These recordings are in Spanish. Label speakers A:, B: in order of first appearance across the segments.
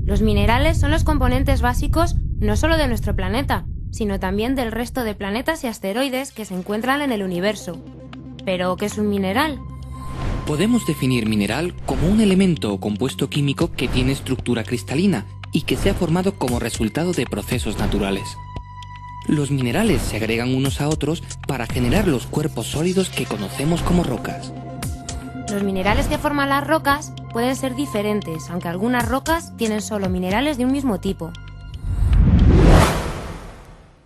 A: Los minerales son los componentes básicos no solo de nuestro planeta, sino también del resto de planetas y asteroides que se encuentran en el universo. ¿Pero qué es un mineral?
B: Podemos definir mineral como un elemento o compuesto químico que tiene estructura cristalina y que se ha formado como resultado de procesos naturales. Los minerales se agregan unos a otros para generar los cuerpos sólidos que conocemos como rocas.
A: Los minerales que forman las rocas pueden ser diferentes, aunque algunas rocas tienen solo minerales de un mismo tipo.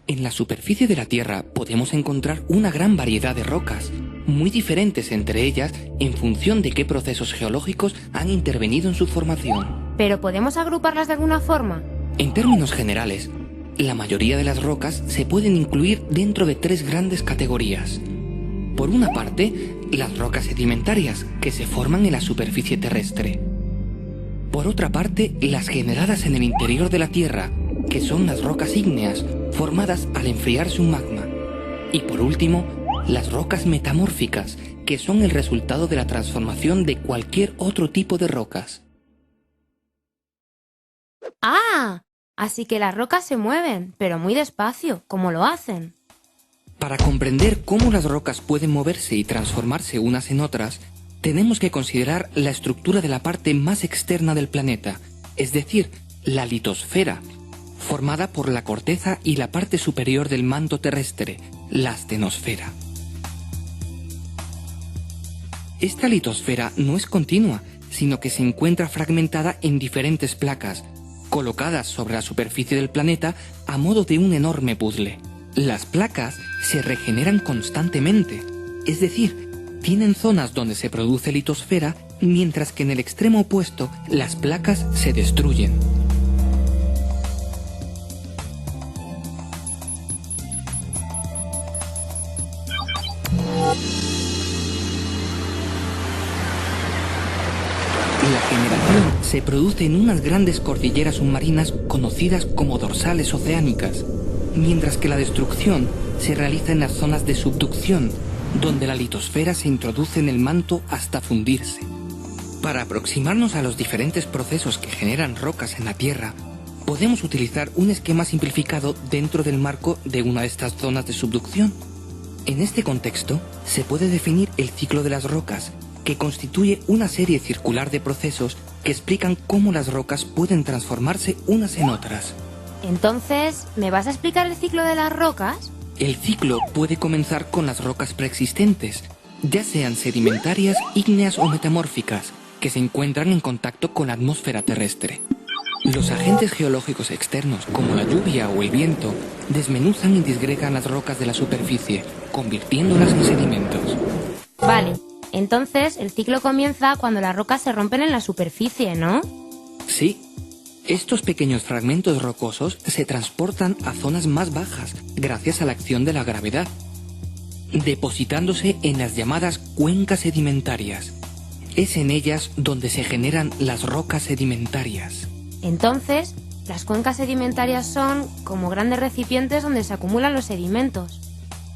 B: En la superficie de la Tierra podemos encontrar una gran variedad de rocas, muy diferentes entre ellas en función de qué procesos geológicos han intervenido en su formación.
A: ¿Pero podemos agruparlas de alguna forma?
B: En términos generales, la mayoría de las rocas se pueden incluir dentro de tres grandes categorías. Por una parte, las rocas sedimentarias, que se forman en la superficie terrestre. Por otra parte, las generadas en el interior de la Tierra, que son las rocas ígneas, formadas al enfriarse un magma. Y por último, las rocas metamórficas, que son el resultado de la transformación de cualquier otro tipo de rocas.
A: ¡Ah! Así que las rocas se mueven, pero muy despacio. ¿Cómo lo hacen?
B: Para comprender cómo las rocas pueden moverse y transformarse unas en otras, tenemos que considerar la estructura de la parte más externa del planeta, es decir, la litosfera, formada por la corteza y la parte superior del manto terrestre, la astenosfera. Esta litosfera no es continua, sino que se encuentra fragmentada en diferentes placas, colocadas sobre la superficie del planeta a modo de un enorme puzzle. Las placas se regeneran constantemente, es decir, tienen zonas donde se produce litosfera, mientras que en el extremo opuesto las placas se destruyen. La generación se produce en unas grandes cordilleras submarinas conocidas como dorsales oceánicas, mientras que la destrucción se realiza en las zonas de subducción, donde la litosfera se introduce en el manto hasta fundirse. Para aproximarnos a los diferentes procesos que generan rocas en la Tierra, podemos utilizar un esquema simplificado dentro del marco de una de estas zonas de subducción. En este contexto, se puede definir el ciclo de las rocas, que constituye una serie circular de procesos que explican cómo las rocas pueden transformarse unas en otras.
A: Entonces, ¿me vas a explicar el ciclo de las rocas?
B: El ciclo puede comenzar con las rocas preexistentes, ya sean sedimentarias, ígneas o metamórficas, que se encuentran en contacto con la atmósfera terrestre. Los agentes geológicos externos, como la lluvia o el viento, desmenuzan y disgregan las rocas de la superficie, convirtiéndolas en sedimentos.
A: Vale, entonces el ciclo comienza cuando las rocas se rompen en la superficie, ¿no?
B: Sí. Estos pequeños fragmentos rocosos se transportan a zonas más bajas gracias a la acción de la gravedad, depositándose en las llamadas cuencas sedimentarias. Es en ellas donde se generan las rocas sedimentarias.
A: Entonces, las cuencas sedimentarias son como grandes recipientes donde se acumulan los sedimentos.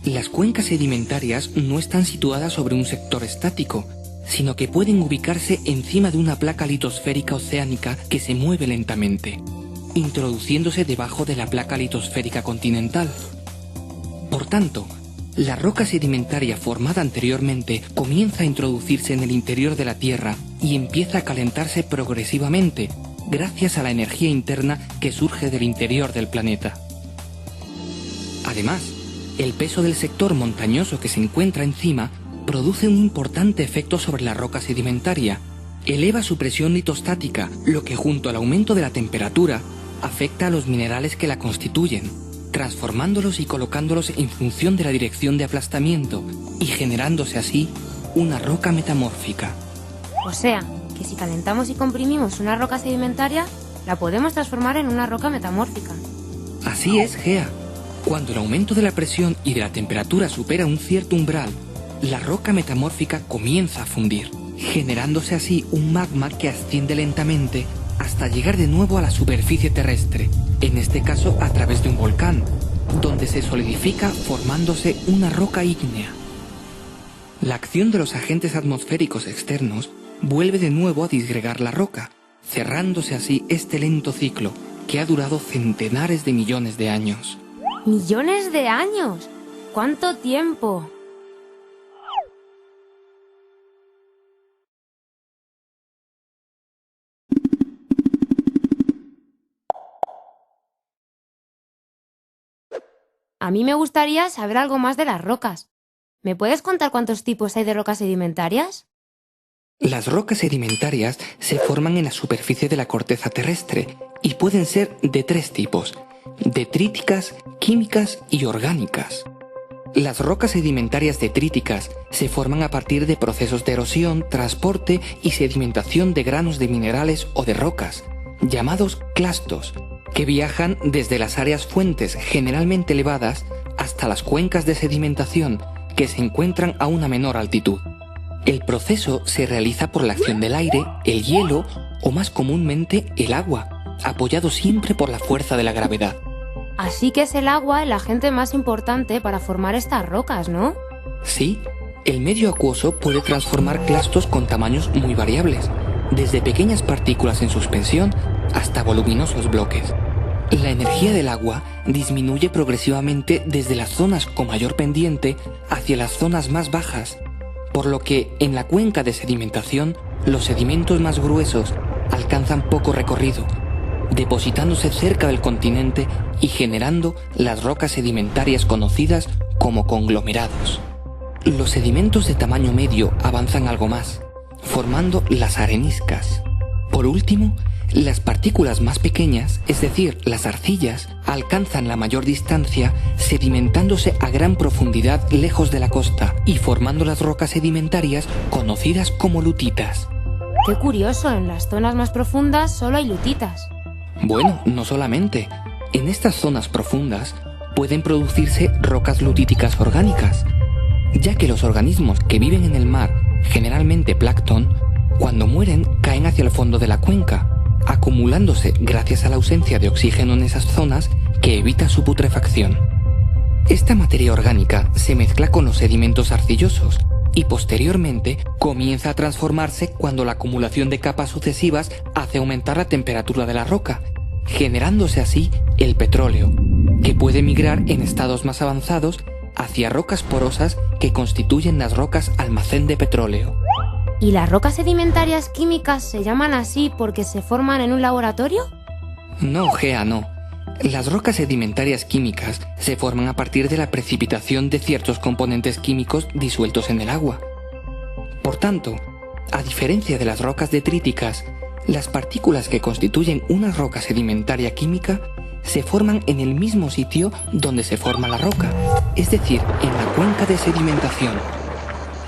B: Las cuencas sedimentarias no están situadas sobre un sector estático, sino que pueden ubicarse encima de una placa litosférica oceánica que se mueve lentamente, introduciéndose debajo de la placa litosférica continental. Por tanto, la roca sedimentaria formada anteriormente comienza a introducirse en el interior de la Tierra y empieza a calentarse progresivamente, gracias a la energía interna que surge del interior del planeta. Además, el peso del sector montañoso que se encuentra encima produce un importante efecto sobre la roca sedimentaria. Eleva su presión litostática, lo que junto al aumento de la temperatura afecta a los minerales que la constituyen, transformándolos y colocándolos en función de la dirección de aplastamiento y generándose así una roca metamórfica.
A: O sea, que si calentamos y comprimimos una roca sedimentaria, la podemos transformar en una roca metamórfica.
B: Así es, Gea. Cuando el aumento de la presión y de la temperatura supera un cierto umbral, la roca metamórfica comienza a fundir, generándose así un magma que asciende lentamente hasta llegar de nuevo a la superficie terrestre, en este caso a través de un volcán, donde se solidifica formándose una roca ígnea. La acción de los agentes atmosféricos externos vuelve de nuevo a disgregar la roca, cerrándose así este lento ciclo que ha durado centenares de millones de años.
A: ¡Millones de años! ¿Cuánto tiempo? A mí me gustaría saber algo más de las rocas. ¿Me puedes contar cuántos tipos hay de rocas sedimentarias?
B: Las rocas sedimentarias se forman en la superficie de la corteza terrestre y pueden ser de 3 tipos: detríticas, químicas y orgánicas. Las rocas sedimentarias detríticas se forman a partir de procesos de erosión, transporte y sedimentación de granos de minerales o de rocas, llamados clastos, que viajan desde las áreas fuentes generalmente elevadas hasta las cuencas de sedimentación que se encuentran a una menor altitud. El proceso se realiza por la acción del aire, el hielo o más comúnmente el agua, apoyado siempre por la fuerza de la gravedad.
A: Así que es el agua el agente más importante para formar estas rocas, ¿no?
B: Sí, el medio acuoso puede transformar clastos con tamaños muy variables, desde pequeñas partículas en suspensión hasta voluminosos bloques. La energía del agua disminuye progresivamente desde las zonas con mayor pendiente hacia las zonas más bajas, por lo que en la cuenca de sedimentación los sedimentos más gruesos alcanzan poco recorrido, depositándose cerca del continente y generando las rocas sedimentarias conocidas como conglomerados. Los sedimentos de tamaño medio avanzan algo más, formando las areniscas. Por último, las partículas más pequeñas, es decir, las arcillas, alcanzan la mayor distancia sedimentándose a gran profundidad lejos de la costa y formando las rocas sedimentarias conocidas como lutitas.
A: ¡Qué curioso! En las zonas más profundas solo hay lutitas.
B: Bueno, no solamente. En estas zonas profundas pueden producirse rocas lutíticas orgánicas, ya que los organismos que viven en el mar, generalmente plancton, cuando mueren caen hacia el fondo de la cuenca, acumulándose gracias a la ausencia de oxígeno en esas zonas que evita su putrefacción. Esta materia orgánica se mezcla con los sedimentos arcillosos y posteriormente comienza a transformarse cuando la acumulación de capas sucesivas hace aumentar la temperatura de la roca, generándose así el petróleo, que puede migrar en estados más avanzados hacia rocas porosas que constituyen las rocas almacén de petróleo.
A: ¿Y las rocas sedimentarias químicas se llaman así porque se forman en un laboratorio?
B: No, Gea, no. Las rocas sedimentarias químicas se forman a partir de la precipitación de ciertos componentes químicos disueltos en el agua. Por tanto, a diferencia de las rocas detríticas, las partículas que constituyen una roca sedimentaria química se forman en el mismo sitio donde se forma la roca, es decir, en la cuenca de sedimentación.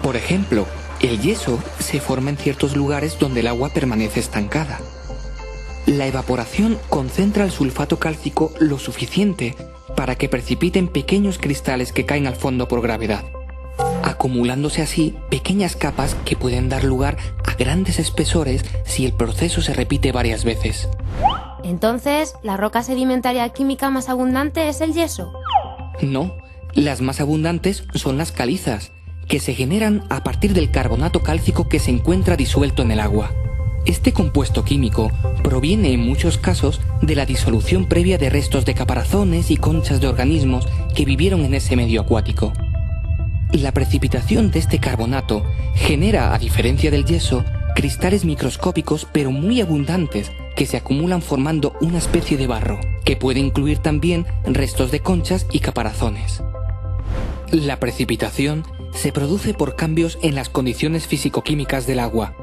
B: Por ejemplo, el yeso se forma en ciertos lugares donde el agua permanece estancada. La evaporación concentra el sulfato cálcico lo suficiente para que precipiten pequeños cristales que caen al fondo por gravedad, acumulándose así pequeñas capas que pueden dar lugar a grandes espesores si el proceso se repite varias veces.
A: Entonces, ¿la roca sedimentaria química más abundante es el yeso?
B: No, las más abundantes son las calizas, que se generan a partir del carbonato cálcico que se encuentra disuelto en el agua. Este compuesto químico proviene en muchos casos de la disolución previa de restos de caparazones y conchas de organismos que vivieron en ese medio acuático. La precipitación de este carbonato genera, a diferencia del yeso, cristales microscópicos pero muy abundantes que se acumulan formando una especie de barro, que puede incluir también restos de conchas y caparazones. La precipitación se produce por cambios en las condiciones físico-químicas del agua,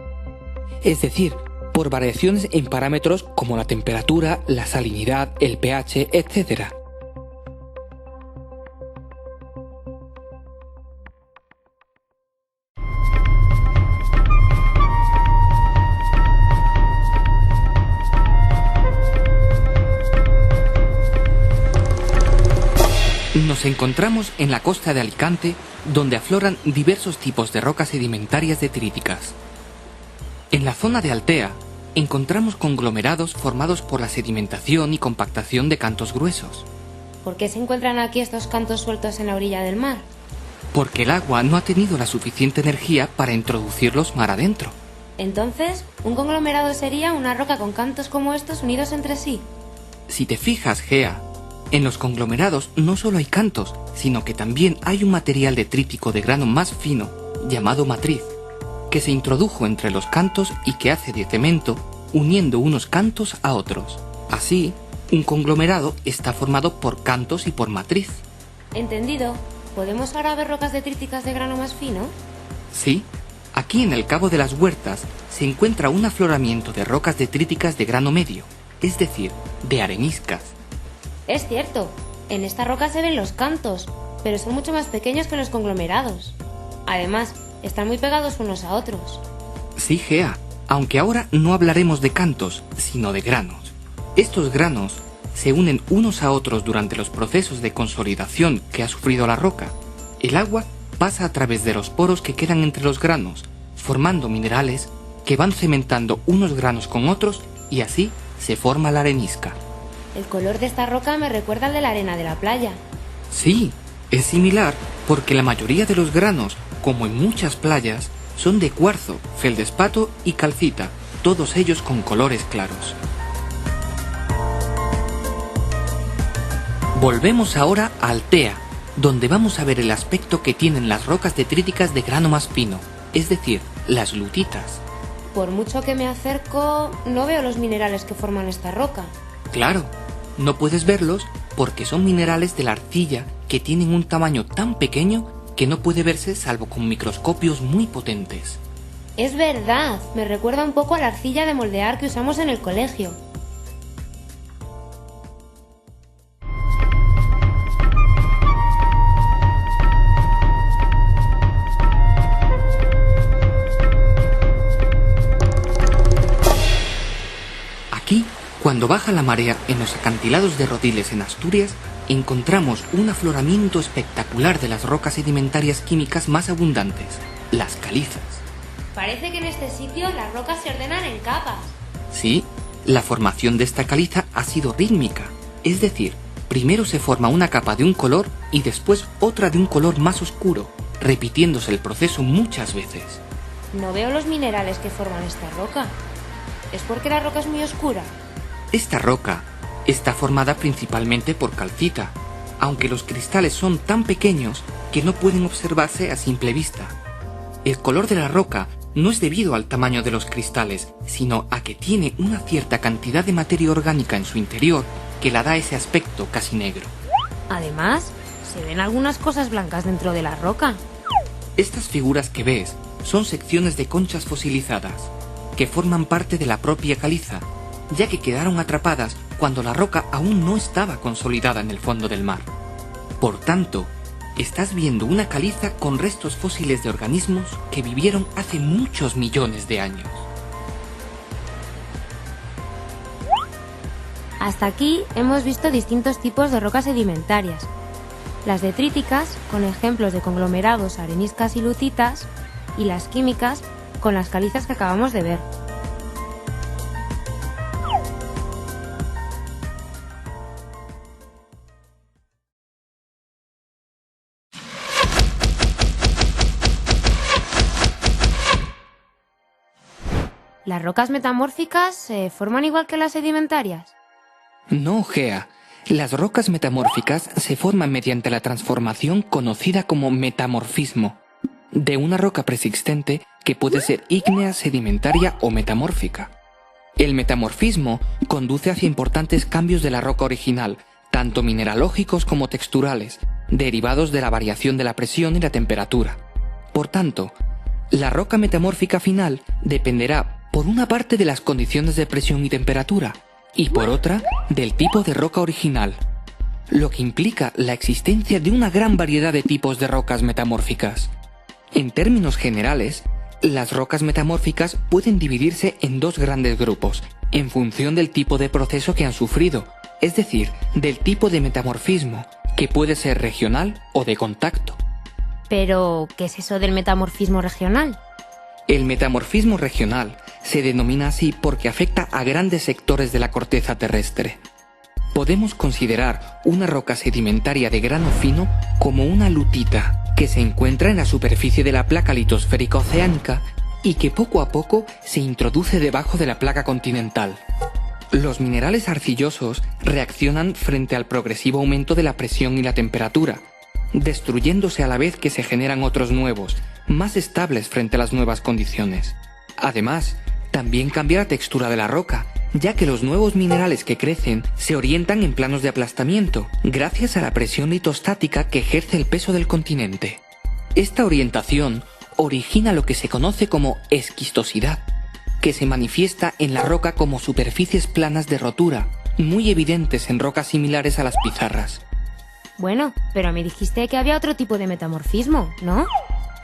B: es decir, por variaciones en parámetros como la temperatura, la salinidad, el pH, etc. Nos encontramos en la costa de Alicante, donde afloran diversos tipos de rocas sedimentarias detríticas. En la zona de Altea encontramos conglomerados formados por la sedimentación y compactación de cantos gruesos.
A: ¿Por qué se encuentran aquí estos cantos sueltos en la orilla del mar?
B: Porque el agua no ha tenido la suficiente energía para introducirlos mar adentro.
A: Entonces, un conglomerado sería una roca con cantos como estos unidos entre sí.
B: Si te fijas, Gea, en los conglomerados no solo hay cantos, sino que también hay un material detrítico de grano más fino, llamado matriz, que se introdujo entre los cantos y que hace de cemento, uniendo unos cantos a otros. Así, un conglomerado está formado por cantos y por matriz.
A: Entendido. ¿Podemos ahora ver rocas detríticas de grano más fino?
B: Sí, aquí en el Cabo de las Huertas se encuentra un afloramiento de rocas detríticas de grano medio, es decir, de areniscas.
A: Es cierto, en esta roca se ven los cantos, pero son mucho más pequeños que los conglomerados. Además, están muy pegados unos a otros.
B: Sí, Gea, aunque ahora no hablaremos de cantos, sino de granos. Estos granos se unen unos a otros durante los procesos de consolidación que ha sufrido la roca. El agua pasa a través de los poros que quedan entre los granos, formando minerales que van cementando unos granos con otros y así se forma la arenisca.
A: El color de esta roca me recuerda al de la arena de la playa.
B: Sí, es similar porque la mayoría de los granos, como en muchas playas, son de cuarzo, feldespato y calcita, todos ellos con colores claros. Volvemos ahora a Altea, donde vamos a ver el aspecto que tienen las rocas detríticas de grano más fino, es decir, las lutitas.
A: Por mucho que me acerco, no veo los minerales que forman esta roca.
B: Claro, no puedes verlos porque son minerales de la arcilla que tienen un tamaño tan pequeño que no puede verse salvo con microscopios muy potentes.
A: Es verdad, me recuerda un poco a la arcilla de moldear que usamos en el colegio.
B: Aquí, cuando baja la marea en los acantilados de Rodiles en Asturias, encontramos un afloramiento espectacular de las rocas sedimentarias químicas más abundantes, las calizas.
A: Parece que en este sitio las rocas se ordenan en capas.
B: Sí, la formación de esta caliza ha sido rítmica, es decir, primero se forma una capa de un color y después otra de un color más oscuro, repitiéndose el proceso muchas veces.
A: No veo los minerales que forman esta roca. ¿Es porque la roca es muy oscura?
B: Esta roca está formada principalmente por calcita, aunque los cristales son tan pequeños que no pueden observarse a simple vista. El color de la roca no es debido al tamaño de los cristales, sino a que tiene una cierta cantidad de materia orgánica en su interior que la da ese aspecto casi negro.
A: Además, se ven algunas cosas blancas dentro de la roca.
B: Estas figuras que ves son secciones de conchas fosilizadas, que forman parte de la propia caliza, ya que quedaron atrapadas cuando la roca aún no estaba consolidada en el fondo del mar. Por tanto, estás viendo una caliza con restos fósiles de organismos que vivieron hace muchos millones de años.
A: Hasta aquí hemos visto distintos tipos de rocas sedimentarias. Las detríticas, con ejemplos de conglomerados, areniscas y lutitas, y las químicas, con las calizas que acabamos de ver. ¿Las rocas metamórficas se forman igual que las sedimentarias?
B: No, Gea. Las rocas metamórficas se forman mediante la transformación conocida como metamorfismo, de una roca preexistente que puede ser ígnea, sedimentaria o metamórfica. El metamorfismo conduce hacia importantes cambios de la roca original, tanto mineralógicos como texturales, derivados de la variación de la presión y la temperatura. Por tanto, la roca metamórfica final dependerá por una parte de las condiciones de presión y temperatura, y por otra del tipo de roca original, lo que implica la existencia de una gran variedad de tipos de rocas metamórficas. En términos generales, las rocas metamórficas pueden dividirse en dos grandes grupos, en función del tipo de proceso que han sufrido, es decir, del tipo de metamorfismo, que puede ser regional o de contacto.
A: Pero, ¿qué es eso del metamorfismo regional?
B: El metamorfismo regional se denomina así porque afecta a grandes sectores de la corteza terrestre. Podemos considerar una roca sedimentaria de grano fino como una lutita que se encuentra en la superficie de la placa litosférica oceánica y que poco a poco se introduce debajo de la placa continental. Los minerales arcillosos reaccionan frente al progresivo aumento de la presión y la temperatura, destruyéndose a la vez que se generan otros nuevos, más estables frente a las nuevas condiciones. Además, también cambia la textura de la roca, ya que los nuevos minerales que crecen se orientan en planos de aplastamiento, gracias a la presión litostática que ejerce el peso del continente. Esta orientación origina lo que se conoce como esquistosidad, que se manifiesta en la roca como superficies planas de rotura, muy evidentes en rocas similares a las pizarras.
A: Bueno, pero me dijiste que había otro tipo de metamorfismo, ¿no?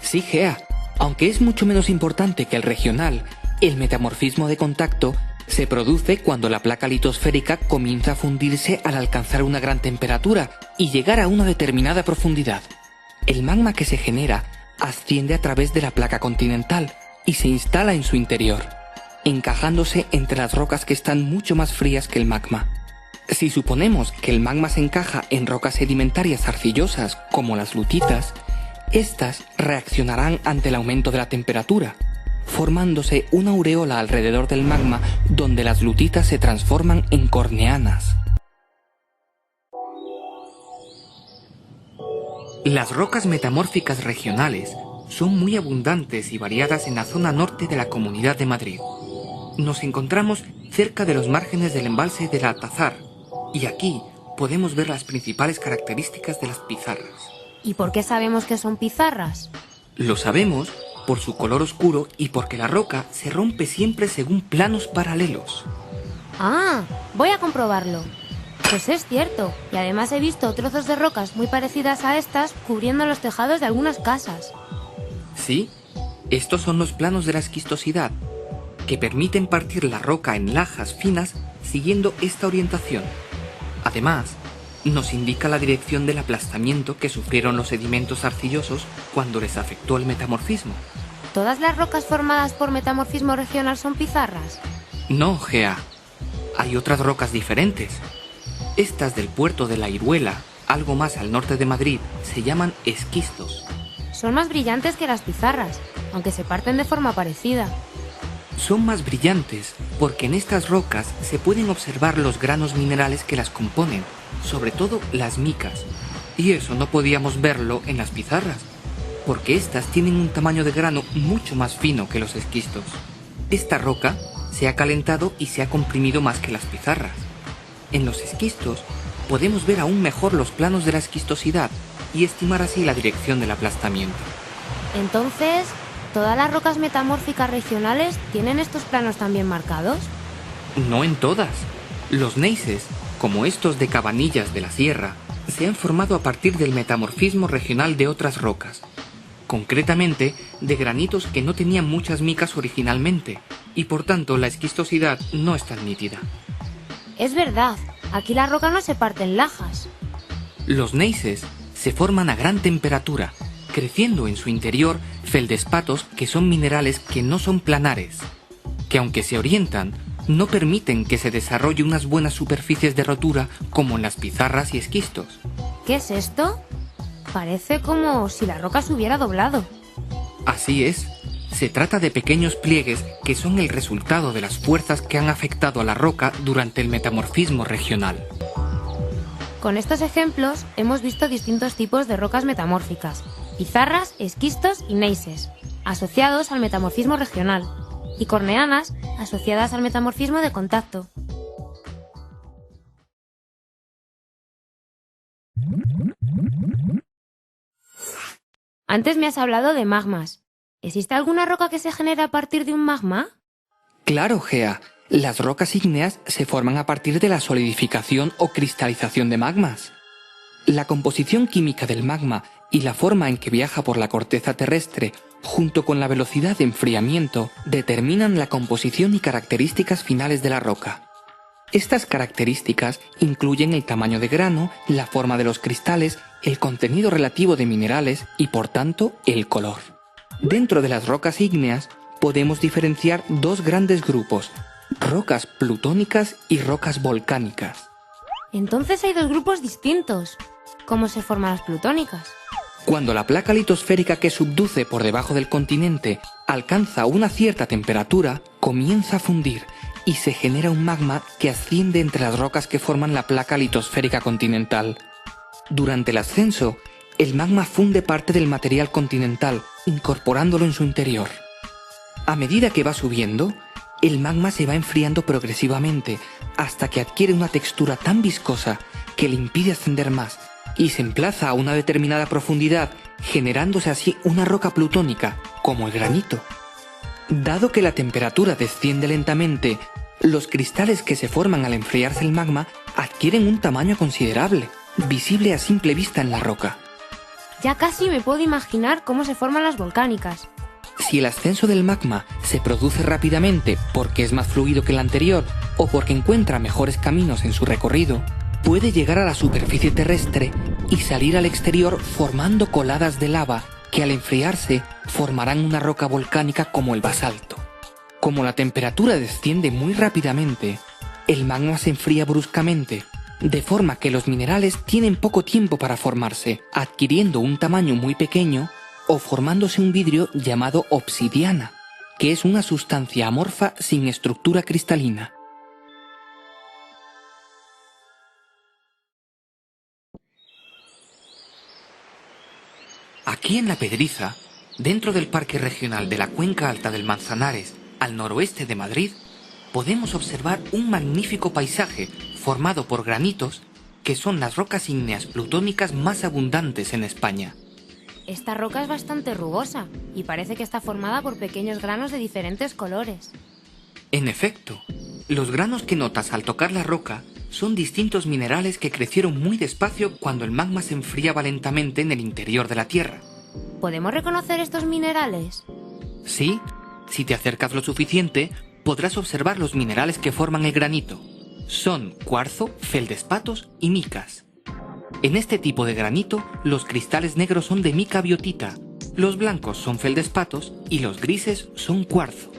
B: Sí, Gea, aunque es mucho menos importante que el regional, el metamorfismo de contacto se produce cuando la placa litosférica comienza a fundirse al alcanzar una gran temperatura y llegar a una determinada profundidad. El magma que se genera asciende a través de la placa continental y se instala en su interior, encajándose entre las rocas que están mucho más frías que el magma. Si suponemos que el magma se encaja en rocas sedimentarias arcillosas como las lutitas, estas reaccionarán ante el aumento de la temperatura, formándose una aureola alrededor del magma donde las lutitas se transforman en corneanas. Las rocas metamórficas regionales son muy abundantes y variadas en la zona norte de la Comunidad de Madrid. Nos encontramos cerca de los márgenes del embalse del Altazar, y aquí podemos ver las principales características de las pizarras.
A: ¿Y por qué sabemos que son pizarras?
B: Lo sabemos por su color oscuro y porque la roca se rompe siempre según planos paralelos.
A: Ah, voy a comprobarlo. Pues es cierto, y además he visto trozos de rocas muy parecidas a estas cubriendo los tejados de algunas casas.
B: Sí, estos son los planos de la esquistosidad, que permiten partir la roca en lajas finas siguiendo esta orientación. Además, nos indica la dirección del aplastamiento que sufrieron los sedimentos arcillosos cuando les afectó el metamorfismo.
A: ¿Todas las rocas formadas por metamorfismo regional son pizarras?
B: No, Gea. Hay otras rocas diferentes. Estas del puerto de La Iruela, algo más al norte de Madrid, se llaman esquistos.
A: Son más brillantes que las pizarras, aunque se parten de forma parecida.
B: Son más brillantes porque en estas rocas se pueden observar los granos minerales que las componen, sobre todo las micas, y eso no podíamos verlo en las pizarras, porque estas tienen un tamaño de grano mucho más fino que los esquistos. Esta roca se ha calentado y se ha comprimido más que las pizarras. En los esquistos podemos ver aún mejor los planos de la esquistosidad y estimar así la dirección del aplastamiento.
A: Entonces, ¿todas las rocas metamórficas regionales tienen estos planos también marcados?
B: No en todas. Los gneisses, como estos de Cabanillas de la Sierra, se han formado a partir del metamorfismo regional de otras rocas, concretamente de granitos que no tenían muchas micas originalmente, y por tanto la esquistosidad no es tan nítida.
A: Es verdad, aquí la roca no se parte en lajas.
B: Los gneisses se forman a gran temperatura, creciendo en su interior feldespatos que son minerales que no son planares, que aunque se orientan, no permiten que se desarrolle unas buenas superficies de rotura como en las pizarras y esquistos.
A: ¿Qué es esto? Parece como si la roca se hubiera doblado.
B: Así es. Se trata de pequeños pliegues que son el resultado de las fuerzas que han afectado a la roca durante el metamorfismo regional.
A: Con estos ejemplos hemos visto distintos tipos de rocas metamórficas: pizarras, esquistos y gneisses, asociados al metamorfismo regional, y corneanas, asociadas al metamorfismo de contacto. Antes me has hablado de magmas. ¿Existe alguna roca que se genere a partir de un magma?
B: Claro, Gea. Las rocas ígneas se forman a partir de la solidificación o cristalización de magmas. La composición química del magma y la forma en que viaja por la corteza terrestre, junto con la velocidad de enfriamiento, determinan la composición y características finales de la roca. Estas características incluyen el tamaño de grano, la forma de los cristales, el contenido relativo de minerales y, por tanto, el color. Dentro de las rocas ígneas podemos diferenciar dos grandes grupos: rocas plutónicas y rocas volcánicas.
A: Entonces hay dos grupos distintos. ¿Cómo se forman las plutónicas?
B: Cuando la placa litosférica que subduce por debajo del continente alcanza una cierta temperatura, comienza a fundir y se genera un magma que asciende entre las rocas que forman la placa litosférica continental. Durante el ascenso, el magma funde parte del material continental, incorporándolo en su interior. A medida que va subiendo, el magma se va enfriando progresivamente hasta que adquiere una textura tan viscosa que le impide ascender más y se emplaza a una determinada profundidad, generándose así una roca plutónica, como el granito. Dado que la temperatura desciende lentamente, los cristales que se forman al enfriarse el magma adquieren un tamaño considerable, visible a simple vista en la roca.
A: Ya casi me puedo imaginar cómo se forman las volcánicas.
B: Si el ascenso del magma se produce rápidamente porque es más fluido que el anterior o porque encuentra mejores caminos en su recorrido, puede llegar a la superficie terrestre y salir al exterior formando coladas de lava que al enfriarse formarán una roca volcánica como el basalto. Como la temperatura desciende muy rápidamente, el magma se enfría bruscamente, de forma que los minerales tienen poco tiempo para formarse, adquiriendo un tamaño muy pequeño o formándose un vidrio llamado obsidiana, que es una sustancia amorfa sin estructura cristalina. Aquí en La Pedriza, dentro del Parque Regional de la Cuenca Alta del Manzanares, al noroeste de Madrid, podemos observar un magnífico paisaje formado por granitos, que son las rocas ígneas plutónicas más abundantes en España.
A: Esta roca es bastante rugosa y parece que está formada por pequeños granos de diferentes colores.
B: En efecto, los granos que notas al tocar la roca son distintos minerales que crecieron muy despacio cuando el magma se enfriaba lentamente en el interior de la Tierra.
A: ¿Podemos reconocer estos minerales?
B: Sí, si te acercas lo suficiente, podrás observar los minerales que forman el granito. Son cuarzo, feldespatos y micas. En este tipo de granito, los cristales negros son de mica biotita, los blancos son feldespatos y los grises son cuarzo.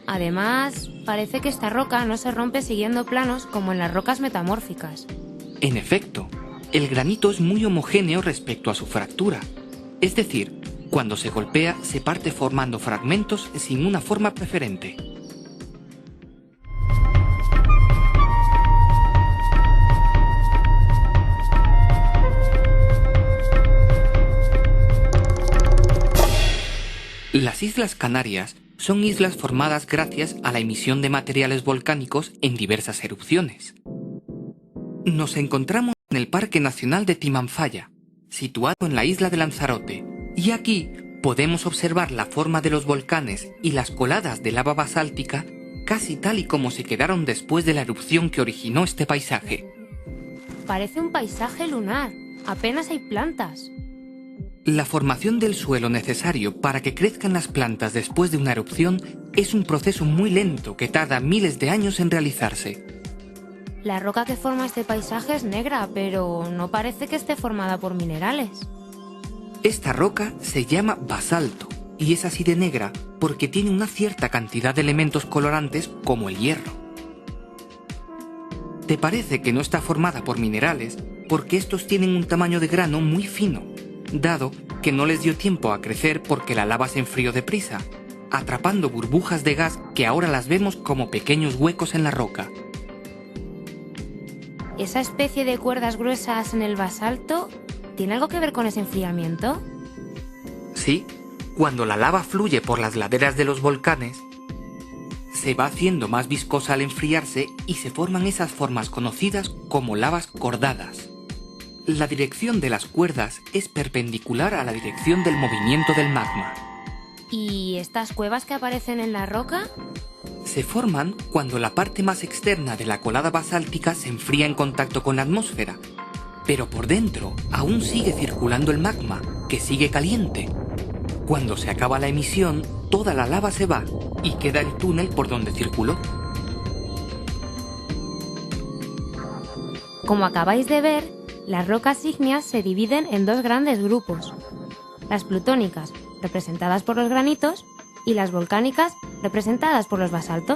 A: Además, parece que esta roca no se rompe siguiendo planos como en las rocas metamórficas.
B: En efecto, el granito es muy homogéneo respecto a su fractura. Es decir, cuando se golpea se parte formando fragmentos sin una forma preferente. Las Islas Canarias son islas formadas gracias a la emisión de materiales volcánicos en diversas erupciones. Nos encontramos en el Parque Nacional de Timanfaya, situado en la isla de Lanzarote, y aquí podemos observar la forma de los volcanes y las coladas de lava basáltica casi tal y como se quedaron después de la erupción que originó este paisaje.
A: Parece un paisaje lunar, apenas hay plantas.
B: La formación del suelo necesario para que crezcan las plantas después de una erupción es un proceso muy lento que tarda miles de años en realizarse.
A: La roca que forma este paisaje es negra, pero no parece que esté formada por minerales.
B: Esta roca se llama basalto y es así de negra porque tiene una cierta cantidad de elementos colorantes como el hierro. ¿Te parece que no está formada por minerales porque estos tienen un tamaño de grano muy fino, dado que no les dio tiempo a crecer porque la lava se enfrió deprisa, atrapando burbujas de gas que ahora las vemos como pequeños huecos en la roca?
A: ¿Esa especie de cuerdas gruesas en el basalto tiene algo que ver con ese enfriamiento?
B: Sí, cuando la lava fluye por las laderas de los volcanes, se va haciendo más viscosa al enfriarse y se forman esas formas conocidas como lavas cordadas. La dirección de las cuerdas es perpendicular a la dirección del movimiento del magma.
A: ¿Y estas cuevas que aparecen en la roca?
B: Se forman cuando la parte más externa de la colada basáltica se enfría en contacto con la atmósfera, pero por dentro aún sigue circulando el magma, que sigue caliente. Cuando se acaba la emisión, toda la lava se va y queda el túnel por donde circuló.
A: Como acabáis de ver, las rocas ígneas se dividen en dos grandes grupos: las plutónicas, representadas por los granitos, y las volcánicas, representadas por los basaltos.